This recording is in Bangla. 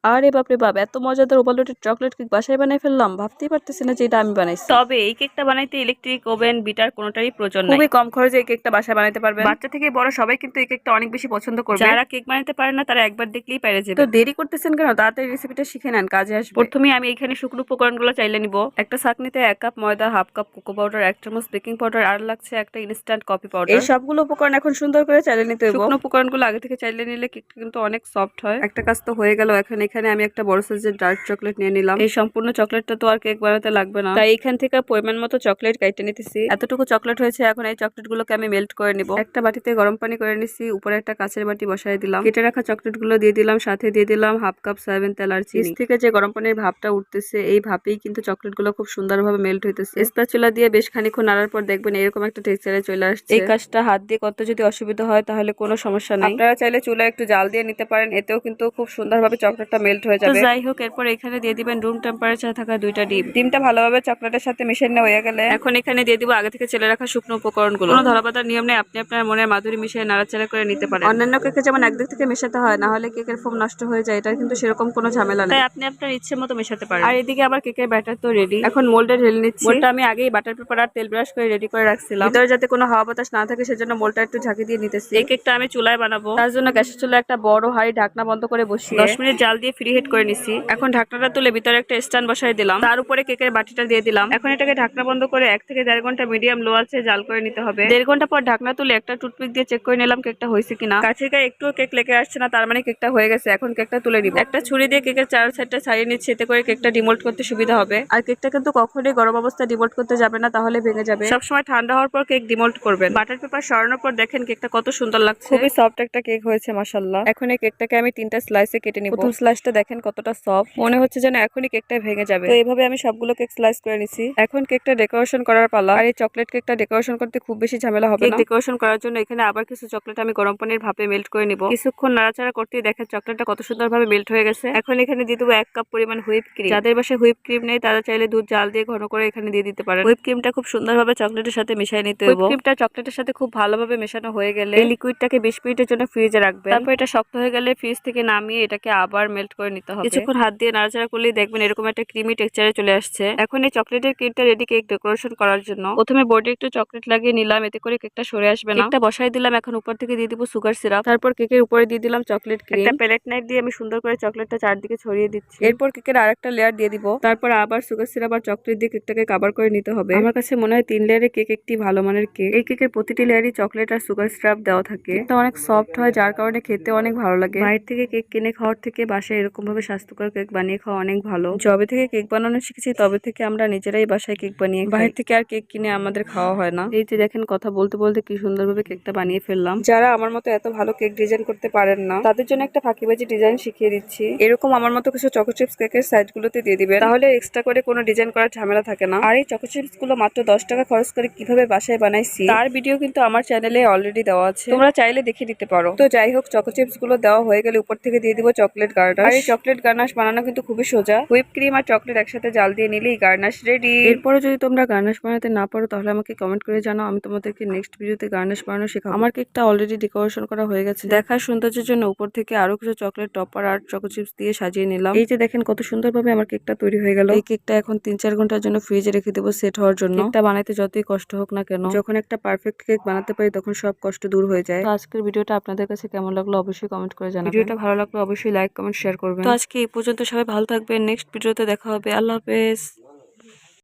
আরে বাপরে বাপ, এত মজাদার ওভারলোডেড চকলেট কেক বাসায় বানাই ফেললাম। ভাবতেই পারতেছি না যে এটা আমি বানাইছি। তবে এই কেকটা বানাইতে ইলেকট্রিক ওভেন বিটার কোনোটারই প্রয়োজন নাই। খুবই কম খরচে এই কেকটা বাসায় বানাইতে পারবেন। বাচ্চা থেকে বড় সবাই কিন্তু এই কেকটা অনেক বেশি পছন্দ করবে। যারা কেক বানাইতে পারে না তারা একবার দেখলেই পেরে যাবে। তো দেরি করতেছেন কেন? তাড়াতাড়ি রেসিপিটা শিখে নেন, কাজে আসবে। প্রথমে আমি এখানে শুকনো উপকরণগুলো চাইলে নিব। একটা ছাঁকনিতে 1 কাপ ময়দা, হাফ কাপ কোকো পাউডার, 1 চামচ বেকিং পাউডার, আর লাগছে একটা ইনস্ট্যান্ট কফি পাউডার। এই সবগুলো উপকরণ এখন সুন্দর করে চাইলে নিতে হবে। শুকনো উপকরণগুলো আগে থেকে চাইলে নিলে কেকটা কিন্তু অনেক সফট হয়। একটা কাজ তো হয়ে গেল। এখন এখানে আমি একটা বড় সাইজের ডার্ক চকলেট নিয়ে নিলাম। এই সম্পূর্ণ চকলেটটা তো আর কেক বানাতে লাগবে না, তাই এখান থেকে পরিমাণ মতো চকলেট কাইটে নিতেছি। এতটুকু চকলেট হয়েছে। এখন এই চকলেটগুলোকে আমি মেল্ট করে নিব। একটা বাটিতে গরম পানি করে নিছি, উপরে একটা কাঁচের বাটি বসাই দিলাম। কেটে রাখা চকলেটগুলো দিয়ে দিলাম, সাথে দিয়ে দিলাম হাফ কাপ সয়াবিন তেল আর চিনি। থেকে যে গরম পানির ভাপটা উঠতেছে, এই ভাপেই কিন্তু চকলেটগুলো খুব সুন্দরভাবে মেল্ট হইতেছে। স্প্যাচুলা দিয়ে বেশ খানিকক্ষণ নাড়ার পর দেখবেন এরকম একটা টেক্সচারে চলে আসছে। এই কাজটা হাত দিয়ে করতে যদি অসুবিধা হয় তাহলে কোনো সমস্যা নাই, আপনারা চাইলে চুলায় একটু জাল দিয়ে নিতে পারেন, এতেও কিন্তু খুব সুন্দরভাবে চকলেটটা মেল্ট হয়ে যাবে। যাই হোক, এরপর এখানে দিয়ে দিবেন রুম টেম্পারেচার থাকা 2টা ডিম। ডিমটা ভালোভাবে চকলেটের সাথে মিশিয়ে হয়ে গেলে এখন এখানে দিয়ে দিব আগে থেকে চেলে রাখা শুকনো উপকরণগুলো। কোনো ধরাবাঁধার নিয়ম নেই, আপনি আপনার মনের মাধুরী মিশিয়ে নাড়াচাড়া করে নিতে পারেন। অন্যান্য কেকে যেমন একদিক থেকে মেশাতে হয়, না হলে কেকের ফোম নষ্ট হয়ে যায়, এটা কিন্তু সেরকম কোনো ঝামেলা নেই, তাই আপনি আপনার ইচ্ছে মতো মেশাতে পারেন। আর এদিকে আবার কেকের ব্যাটার তো রেডি। এখন মোল্ডে ঢেলে নিচ্ছি। মোল্ডটা আমি আগেই বাটার পেপার আর তেল ব্রাশ করে রেডি করে রাখছিলাম, ভিতরে যাতে কোনো হাওয়া বাতাস না থাকে সেজন্য মোল্ডটা একটু ঝাঁকি দিয়ে নিতেছি। এই কেকটা আমি চুলায় বানাবো, তার জন্য গ্যাসের চুলায় একটা বড় হাঁড়ি ঢাকনা বন্ধ করে বসিয়ে 10 মিনিট জাল দিয়ে ফ্রি হিট করে নিছি। এখন ঢাকনাটা তুলে ভিতরে একটা স্ট্যান্ড বসাই দিলাম, তার উপরে কেকের বাটিটা দিয়ে দিলাম। এখন এটাকে ঢাকনা বন্ধ করে 1 থেকে 1.5 ঘন্টা মিডিয়াম লো আছে জাল করে নিতে হবে। 1.5 ঘন্টা পর ঢাকনা তুলে একটা টুথপিক দিয়ে চেক করে নিলাম কেকটা হয়েছে কিনা। কাছের গায়ে একটু কেক লেগে আসছে না, তার মানে কেকটা হয়ে গেছে। এখন কেকটা তুলে নিব। একটা ছুরি দিয়ে কেকের চার সাইডটা ছাড়িয়ে নিচ্ছে, এতে করে কেকটা ডিমোল্ড করতে সুবিধা হবে। আর কেকটা কিন্তু কখনোই গরম অবস্থায় ডিমোল্ড করতে যাবে না, তাহলে ভেঙে যাবে। সবসময় ঠান্ডা হওয়ার পর কেক ডিমোল্ড করবেন। বাটার পেপার সরানোর পর দেখেন কেকটা কত সুন্দর লাগছে, খুবই সফট একটা কেক হয়েছে মাশাআল্লাহ। এখন এই কেকটাকে আমি 3টা স্লাইসে কেটে নিব। প্রথম স্লাইসটা দেখেন কতটা সফট, মনে হচ্ছে যেন এখনই কেকটা ভেঙে যাবে। তো এইভাবে আমি সবগুলো কেক স্লাইস করে নিছি। এখন কেকটা ডেকোরেশন করার পালা। আর এই চকলেট কেকটা ডেকোরেশন করতে খুব বেশি ঝামেলা হবে না। ডেকোরেশন করার জন্য এখানে আবার কিছু চকলেট আমি গরম পানির ভাপে মেল্ট করে নিব। কিছুক্ষণ নাড়াচাড়া করতেই দেখেন চকলেটটা কত সুন্দরভাবে মেল্ট হয়ে গেছে। এখন এখানে দিয়ে দেবো 1 কাপ পরিমাণ হুইপ ক্রিম। যাদের বাসায় হুইপ ক্রিম নেই তারা চাইলে দুধ জাল দিয়ে ঘন করে এখানে দিয়ে দিতে পারেন। হুইপ ক্রিমটা খুব সুন্দরভাবে চকলেটের সাথে মিশিয়ে নিতে হবে। হুইপ ক্রিমটা চকলেটের সাথে খুব ভালোভাবে মেশানো হয়ে গেলে এই লিকুইডটাকে 20 মিনিটের জন্য ফ্রিজে রাখবেন। তারপর এটা শক্ত হয়ে গেলে ফ্রিজ থেকে নামিয়ে এটাকে আবার মেল্ট করে নিতে হবে। কিছুক্ষণ হাত দিয়ে নাড়াচাড়া করলেই দেখবেন এরকম একটা ক্রিমি টেক্সচারে চলে আসছে। এখন এই চকলেটের কেকটা রেডি কেক ডেকোরেশন করার জন্য প্রথমে বোর্ডে একটু চকলেট লাগিয়ে নিলাম, এতে করে কেকটা সরে আসবে না। কেকটা বসাই দিলাম। এখন উপর থেকে দিয়ে দিব সুগার সিরাপ, তারপর কেকের উপরে দিয়ে দিলাম চকলেট ক্রিম। একটা প্যালেট নাইফ দিয়ে আমি সুন্দর করে চকলেটটা চারদিকে ছড়িয়ে দিচ্ছি। এরপর কেকের আরেকটা লেয়ার দিয়ে দিব, তারপর আবার সুগার সিরাপ আর চকলেট দিয়ে কেকটাকে কভার করে নিতে হবে। আমার কাছে মনে হয় 3 লেয়ারের কেক একটি ভালো মানের কেক। এই কেকের প্রতিটি লেয়ারই চকলেট আর সুগার সিরাপ দেওয়া থাকে। এটা অনেক সফট হয়, যার কারণে খেতে অনেক ভালো লাগে। বাইরে থেকে কেক কিনে খাওয়ার থেকে বাসায় এরকম ভাবে স্বাস্থ্যকর কেক বানিয়ে খাওয়া অনেক ভালো। যবে থেকে কেক বানানো শিখেছি তবে থেকে আমরা নিজেরাই বাসায় কেক বানিয়ে খাই, বাইরে থেকে আর কেক কিনে আমাদের খাওয়া হয় না। এই যে দেখেন কথা বলতে বলতে কি সুন্দরভাবে কেকটা বানিয়ে ফেললাম। যারা আমার মতো এত ভালো কেক ডিজাইন করতে পারেন না তাদের জন্য একটা ফাঁকিবাজি ডিজাইন শিখিয়ে দিচ্ছি। এরকম আমার মতো কিছু চকো চিপস কেকের সাইড গুলোতে দিয়ে দিবেন, তাহলে এক্সট্রা করে কোনো ডিজাইন করার ঝামেলা থাকে না। আর এই চকো চিপস গুলো মাত্র 10 টাকা খরচ করে কিভাবে বাসায় বানাইছি তার ভিডিও কিন্তু আমার চ্যানেলে অলরেডি দেওয়া আছে, তোমরা চাইলে দেখে নিতে পারো। তো যাই হোক, চকো চিপস গুলো দেওয়া হয়ে গেলে উপর থেকে দিয়ে দিব চকলেট গার্নাশ। আর এই চকলেট গার্নাশ বানানো কিন্তু খুবই সোজা। হুইপ ক্রিম আর চকলেট একসাথে জাল দিয়ে নিলেই গার্নাশ রেডি। এরপরে যদি তোমরা গার্নাশ বানাতে না পারো তাহলে আমাকে কমেন্ট করে জানাও, আমি তোমাদেরকে নেক্সট ভিডিওতে গার্নাশ বানানো শেখাবো। আমার কেকটা অলরেডি ডেকোরেশন করা হয়ে গেছে। দেখার সৌন্দর্যের জন্য উপর থেকে আরো কিছু চকলেট টপার আর চকো চিপস দিয়ে সাজিয়ে নিলাম। এই যে দেখেন কত সুন্দরভাবে আমার কেকটা তৈরি হয়ে গেল। এই কেকটা এখন 3-4 ঘন্টার জন্য ফ্রিজে রেখে দেবো সেট হওয়ার জন্য। কেকটা বানাইতে যতই কষ্ট হোক না কেন, যখন একটা পারফেক্ট কেক বানাতে পারি তখন সব কষ্ট দূর হয়ে যায়। তো আজকের ভিডিওটা আপনাদের কাছে কেমন লাগলো অবশ্যই কমেন্ট করে জানাবেন। ভিডিওটা ভালো লাগলে অবশ্যই লাইক কমেন্ট শেয়ার করবেন। তো আজকে এই পর্যন্ত, সবাই ভালো থাকবেন। নেক্সট ভিডিওতে দেখা হবে। আল্লাহ হাফেজ।